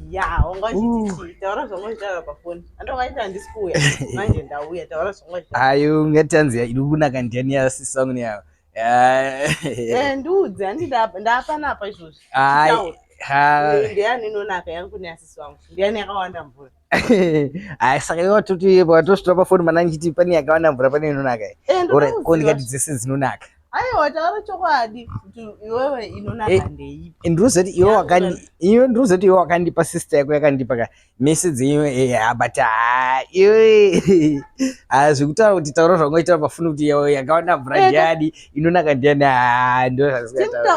ya ungachiti taura zvongoitaura pafoni andokaita handisikuuya manje ndauya taura zvongoitaura ayo ngatanzi iri kunaka ndiani yasisa wangu yawo ndiudze handi ndapanapa izvozvi ndiani inonaka yangu neasisi wangu ndiani yakawanda mvura ai saka iwatoti watosvitra pafoni mana nchiti pane yakawanda mvura pane inonaka ko ndikati dzese dzinonaka aiwa taura chokwadi kuti iwewe inonaka ndeipi ndinozoti iwe wakandipa sister yako yakandipa ka message iyo but iwe zvekutaura kuti taura zvangoita pafoni kuti yakawanda mvura ndiani inonaka ndiani ndo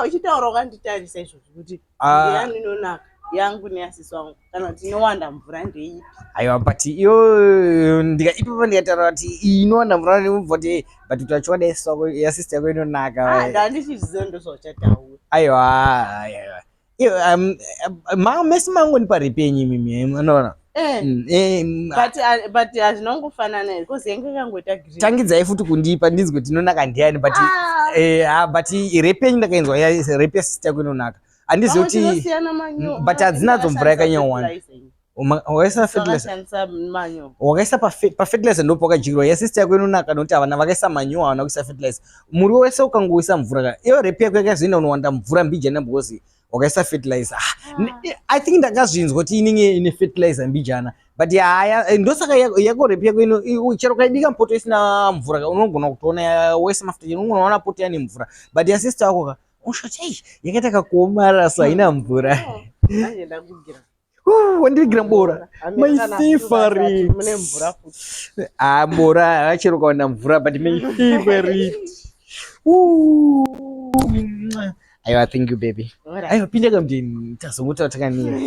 uchitaura ukanditarisa izvozvo kuti ndiani inonaka yangu neasisi wangu kana kuti inowanda mvura ndeipi aiwa but iyo ipapo ndikataura kuti inowanda mvura nemubvoti but utachiona yasister yako inonaka ndandichiziva ndozvauchataura aiwa mesi mangu ni paripenyu mimi unoona but hazvinongofanana here kozi yange kangoita tangidzai futi kundipa ndinzi kuti inonaka ndiani but repenyu ndakainzwa repe yasister yako inonaka handizivi kuti but hadzinadzo mvura yakanyawanda wakaisa pafertilizer ndo pakajirwa yasister yako inonaka nokuti havana vakaisa manyowa havana kuisa fertilizer muriwo wese ukangoisa mvura iyo repe yako yakazoenda unowanda mvura mbijana because wakaisa fertilizer I think ndakazvinzwa kuti inenge ine fertilizer mbijana but haya ndosaka yako repe yako chero kaidika mpoto isina mvura unogona kutoona wese mafuta unogona kuona poto yane mvura but yasister yako ushoti yakaita kakuomarara so haina mvura wandivigira bora my favorite bora achero kawana mvura but my favorite aiwa thank you baby aiwa pinda kamdini tazongotaura takanira